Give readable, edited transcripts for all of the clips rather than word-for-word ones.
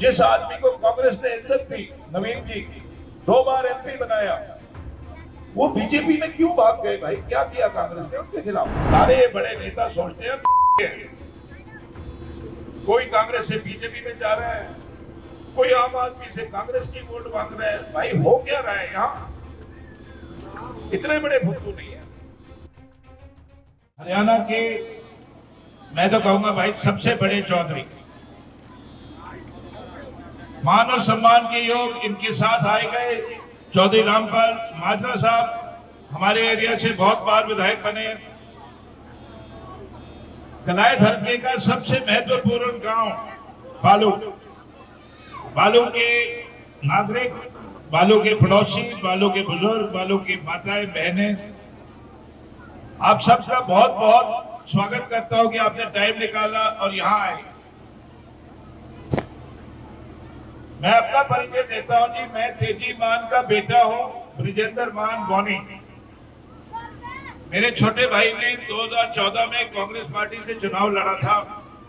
जिस आदमी को कांग्रेस ने इज्जत दी, नवीन जी 2 बार एमपी बनाया, वो बीजेपी में क्यों भाग गए भाई? क्या किया कांग्रेस ने उनके खिलाफ? सारे बड़े नेता सोचते हैं कोई कांग्रेस से बीजेपी में जा रहा है, कोई आम आदमी से कांग्रेस की वोट मांग रहा है। भाई हो क्या रहा है यहाँ? इतने बड़े फुद्दू नहीं है। हरियाणा के मैं तो कहूंगा भाई सबसे बड़े चौधरी, मान और सम्मान के योग इनके साथ आए गए चौधरी रामपाल माजरा साहब, हमारे एरिया से बहुत बार विधायक बने। कलायत हल्के का सबसे महत्वपूर्ण गांव बालू के नागरिक, बालू के पड़ोसी, बालू के बुजुर्ग, बालू की माताएं बहनें, आप सबका बहुत बहुत स्वागत करता हूं कि आपने टाइम निकाला और यहां आए। मैं अपना परिचय देता हूं जी, मैं तेजी मान का बेटा हूं, ब्रिजेंद्र मान बॉनी। मेरे छोटे भाई ने 2014 में कांग्रेस पार्टी से चुनाव लड़ा था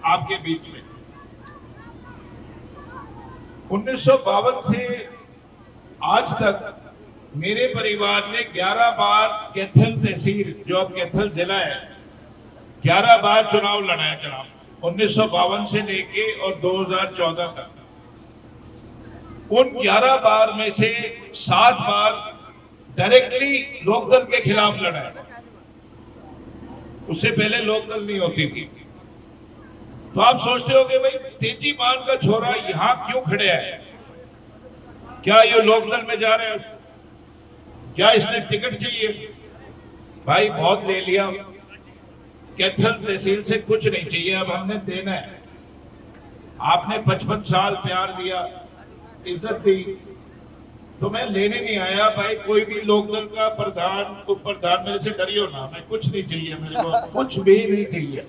आपके बीच में। 1952 से आज तक मेरे परिवार ने 11 बार कैथल तहसील, जो अब कैथल जिला है, 11 बार चुनाव लड़ा है जनाब, 1952 से लेके और 2014 तक। उन 11 बार में से 7 बार डायरेक्टली लोकदल के खिलाफ लड़ा है। उससे पहले लोकदल नहीं होती थी। तो आप सोचते होंगे भाई तेजी मान का छोरा यहां क्यों खड़े है? क्या ये लोकदल में जा रहे हैं? क्या इसने टिकट चाहिए? भाई बहुत ले लिया, कैथल तहसील से कुछ नहीं चाहिए, अब हमने देना है। आपने 55 साल प्यार दिया, इज्जत दी, तो मैं लेने नहीं आया भाई। कोई भी लोकदल का प्रधान, उप प्रधान, मेरे से डरियो ना, मैं कुछ नहीं चाहिए, मेरे को कुछ भी नहीं चाहिए।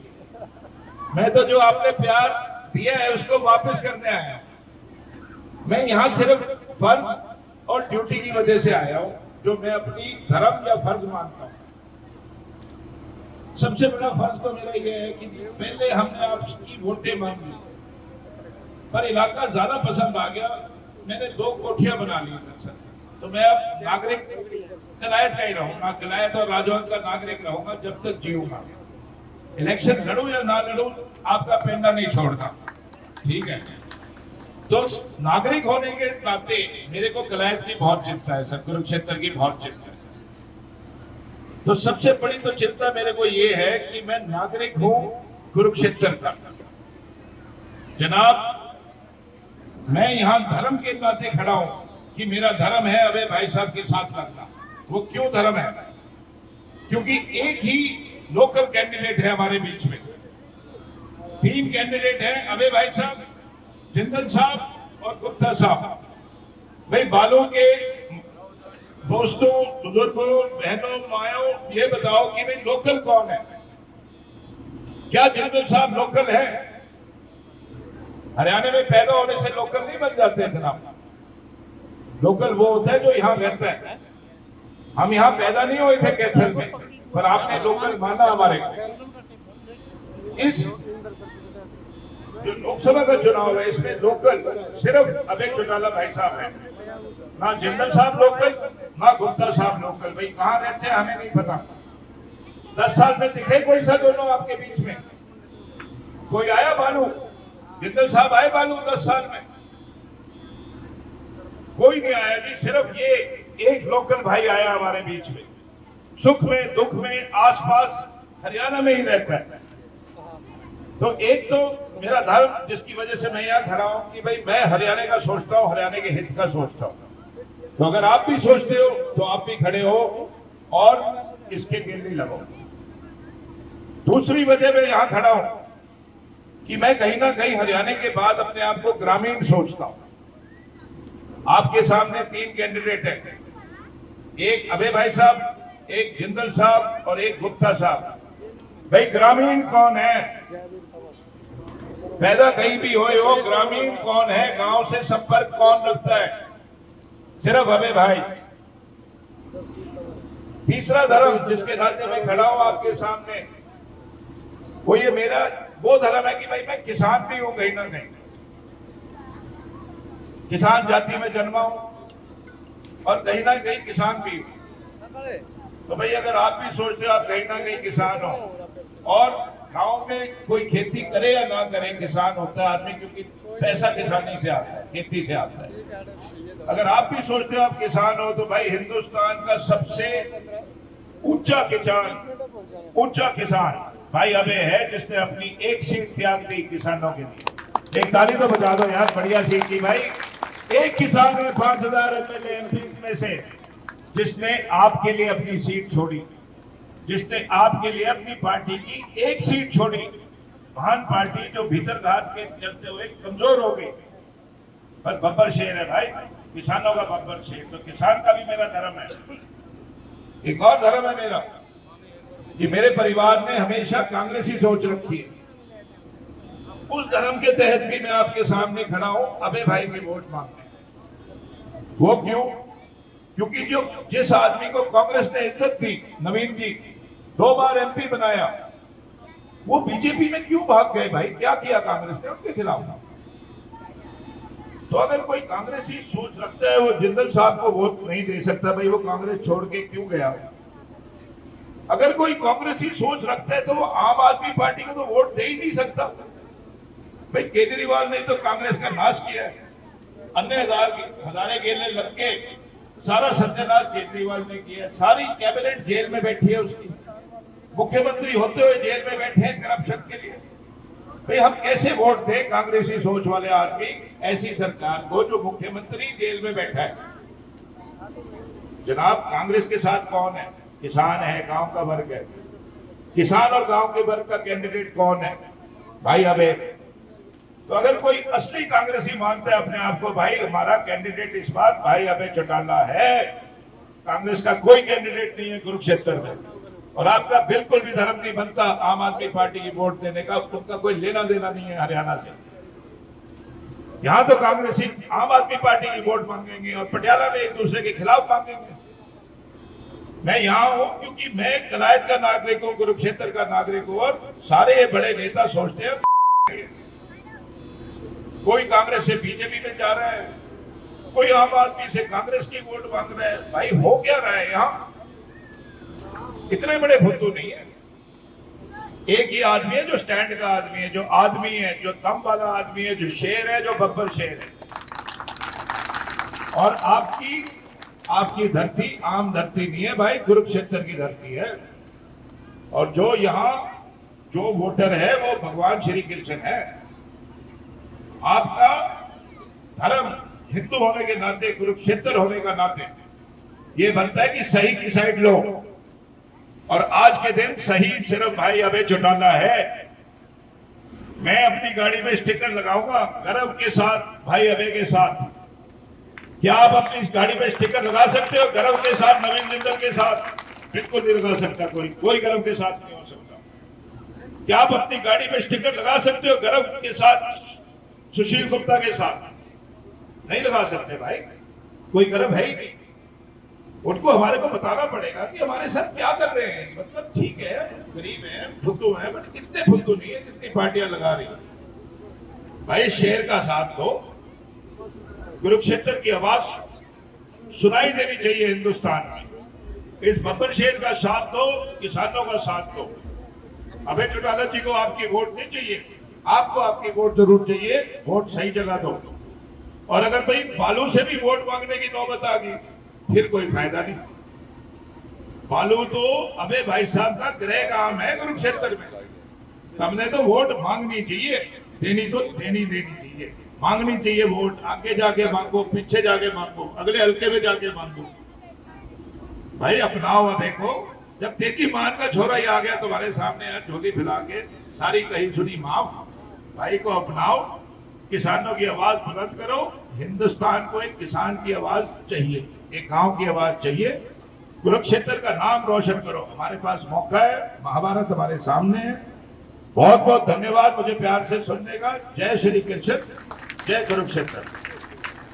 मैं तो जो आपने प्यार दिया है उसको वापस करने आया। मैं यहाँ सिर्फ फर्ज और ड्यूटी की वजह से आया हूँ, जो मैं अपनी धर्म या फर्ज मानता हूँ। सबसे बड़ा फर्ज तो मेरा यह है कि पहले हमने आपकी वोटें मांगी, पर इलाका ज्यादा पसंद आ गया, मैंने 2 कोठियां बना ली दरअसल। तो मैं अब नागरिक कलायत का ही रहूंगा, कलायत और राजौंद का नागरिक रहूंगा जब तक जीऊंगा। इलेक्शन लड़ूं या ना लड़ूं, आपका पेंडा नहीं छोड़ता, ठीक है? तो नागरिक होने के नाते मेरे को कलायत की बहुत चिंता है सर, कुरुक्षेत्र की बहुत चिंता है। तो सबसे बड़ी तो चिंता मेरे को ये है कि मैं नागरिक हूं कुरुक्षेत्र का। जनाब, मैं यहां धर्म के नाते खड़ा हूं कि मेरा धर्म है अबे भाई साहब के साथ लगना। वो क्यों धर्म है? क्योंकि एक ही लोकल कैंडिडेट है हमारे बीच में, 3 कैंडिडेट हैं, अबे भाई साहब, जिंदल साहब और गुप्ता साहब। भाई बालों के दोस्तों, बुजुर्गों, बहनों, मायाओं, ये बताओ कि भाई लोकल कौन है? क्या जिंदल साहब लोकल है? हरियाणा में पैदा होने से लोकल नहीं बन जाते हैं जनाब। लोकल वो होता है जो यहाँ रहता है। हम यहाँ पैदा नहीं हुए थे कैथल में, पर आपने लोकल माना हमारे को। इस जो लोकसभा का चुनाव है इसमें लोकल सिर्फ अभय चौटाला भाई साहब है, ना जिंदल साहब लोकल, ना गुप्ता साहब लोकल। भाई कहाँ रहते हैं हमें नहीं पता। 10 साल में दिखे कोई सा दोनों आपके बीच में? कोई आया बालू? जिंदल साहब आए बालू 10 साल में? कोई नहीं आया जी। सिर्फ ये एक लोकल भाई आया हमारे बीच में, सुख में दुख में आसपास हरियाणा में ही रहता है। तो एक तो मेरा धर्म, जिसकी वजह से मैं यहाँ खड़ा हूं कि भाई मैं हरियाणा का सोचता हूँ, हरियाणा के हित का सोचता हूँ। तो अगर आप भी सोचते हो तो आप भी खड़े हो और इसके गिरने लगो। दूसरी वजह मैं यहाँ खड़ा हूं कि मैं कहीं ना कहीं हरियाणा के बाद अपने आप को ग्रामीण सोचता हूं। आपके सामने 3 कैंडिडेट हैं, एक अभय भाई साहब, एक जिंदल साहब और एक गुप्ता साहब। भाई ग्रामीण कौन है? पैदा कहीं भी हो, ग्रामीण कौन है? गांव से संपर्क कौन रखता है? सिर्फ अभय भाई। तीसरा धर्म जिसके नाते मैं खड़ा हूं आपके सामने, वो ये मेरा वो धर्म है कि भाई मैं किसान भी हूं कहीं ना कहीं। किसान जाति में जन्मा हूं और कहीं ना कहीं किसान भी हूं। तो भाई अगर आप भी सोचते हो आप कहीं ना कहीं किसान हो और गांव में कोई खेती करे या ना करे किसान होता है आदमी, क्योंकि पैसा किसानी से आता है, खेती से आता है। अगर आप भी सोचते हो आप किसान हो तो भाई हिंदुस्तान का सबसे ऊंचा किसान भाई अबे है, जिसने अपनी एक सीट त्याग दी किसानों के लिए। एक ताली तो बजा दो यार, बढ़िया सीट की भाई। एक किसान में 5000 एमएलए एमपी में से जिसने आपके लिए अपनी सीट छोड़ी, जिसने आपके लिए अपनी पार्टी की एक सीट छोड़ी। महान पार्टी जो भीतर घात के चलते हुए कमजोर हो गई, पर बब्बर शेर है भाई, किसानों का बब्बर शेर। तो किसान का भी मेरा धर्म है। एक और धर्म है मेरा कि मेरे परिवार ने हमेशा कांग्रेसी सोच रखी है। उस धर्म के तहत भी मैं आपके सामने खड़ा हूं अबे भाई के वोट मांगने। वो क्यों? क्योंकि जो जिस आदमी को कांग्रेस ने इज्जत दी, नवीन जी 2 बार एमपी बनाया, वो बीजेपी में क्यों भाग गए भाई? क्या किया कांग्रेस ने उनके खिलाफ? तो अगर कोई कांग्रेसी सोच रखता है वो जिंदल साहब को वोट नहीं दे सकता भाई, वो कांग्रेस छोड़ के क्यों गया? अगर कोई कांग्रेसी सोच रखता है तो वो आम आदमी पार्टी को तो वोट दे ही नहीं सकता भाई। केजरीवाल ने तो कांग्रेस का नाश किया है, अन्य हजारे गेले लग के सारा सत्यानाश केजरीवाल ने किया। सारी कैबिनेट जेल में बैठी है उसकी, मुख्यमंत्री होते हुए जेल में बैठे हैं करप्शन के लिए। भाई हम कैसे वोट दें कांग्रेसी सोच वाले आदमी ऐसी सरकार को जो मुख्यमंत्री जेल में बैठा है? जनाब कांग्रेस के साथ कौन है? किसान है, गांव का वर्ग है। किसान और गांव के वर्ग का कैंडिडेट कौन है? भाई अबे। तो अगर कोई असली कांग्रेसी मानता है अपने आप को भाई हमारा कैंडिडेट इस बार भाई अबे चौटाला है, कांग्रेस का कोई कैंडिडेट नहीं है कुरुक्षेत्र में, और आपका बिल्कुल भी धर्म नहीं बनता आम आदमी पार्टी की वोट देने का, उनका कोई लेना देना नहीं है हरियाणा से। यहां तो कांग्रेसी आम आदमी पार्टी की वोट मांगेंगे और पटियाला में एक दूसरे के खिलाफ मांगेंगे। मैं यहां हूं क्योंकि मैं कलायत का नागरिक हूं, कुरुक्षेत्र का नागरिक हूं, और सारे ये बड़े नेता सोचते हैं कोई कांग्रेस से बीजेपी में जा रहा है, कोई आम आदमी से कांग्रेस की वोट मांग रहा है। भाई हो क्या रहा है यहाँ? इतने बड़े फुद्दू नहीं है। एक ही आदमी है जो स्टैंड का आदमी है, जो आदमी है, जो दम वाला आदमी है, जो शेर है, जो बब्बर शेर है। और आपकी धरती आम धरती नहीं है भाई, कुरुक्षेत्र की धरती है। और जो यहाँ जो वोटर है वो भगवान श्री कृष्ण है। आपका धर्म हिंदू होने के नाते, कुरुक्षेत्र होने का नाते ये बनता है कि सही की साइड लो। और आज के दिन सही सिर्फ भाई अबे चौटाला है। मैं अपनी गाड़ी में स्टिकर लगाऊंगा गर्व के साथ, भाई अबे के साथ। क्या आप अपनी गाड़ी में स्टिकर लगा सकते हो गर्व के साथ नवीन जिंदल के साथ? बिल्कुल नहीं लगा सकता कोई गर्व के साथ नहीं हो सकता। क्या आप अपनी गाड़ी में स्टिकर लगा सकते हो गर्व के साथ सुशील गुप्ता के साथ? नहीं लगा सकते भाई, कोई गर्व है ही नहीं। उनको हमारे को बताना पड़ेगा कि हमारे साथ क्या कर रहे हैं। मतलब ठीक है गरीब है, फुद्दू है, बट इतने फुद्दू नहीं है जितनी पार्टियां लगा रही है। भाई शेर का साथ दो, कुरुक्षेत्र की आवाज सुनाई देनी चाहिए हिंदुस्तान में। इस बब्बर शेर का साथ दो, किसानों का साथ दो। अबे चौटाला जी को आपकी वोट नहीं चाहिए, आपको आपकी वोट जरूर चाहिए। वोट सही जगह दो। और अगर भाई बालू से भी वोट मांगने की नौबत आ गई फिर कोई फायदा नहीं। बालू तो अबे भाई साहब का गृह काम है कुरुक्षेत्र में। हमने तो वोट मांगनी चाहिए, देनी तो देनी चाहिए, मांगनी चाहिए वोट। आगे जाके मांगो, पीछे जाके मांगो, अगले हल्के में जाके मांगो। भाई अपनाओ। देखो जब तेजी मान का छोरा ही आ गया तुम्हारे सामने झोली फैला के, सारी कही सुनी माफ। भाई को अपनाओ, किसानों की आवाज बुलंद करो। हिंदुस्तान को एक किसान की आवाज चाहिए, एक गांव की आवाज चाहिए। कुरुक्षेत्र का नाम रोशन करो। हमारे पास मौका है, महाभारत हमारे सामने है। बहुत बहुत धन्यवाद मुझे प्यार से सुनने का। जय श्री कृष्ण, जय कुरुक्षेत्र।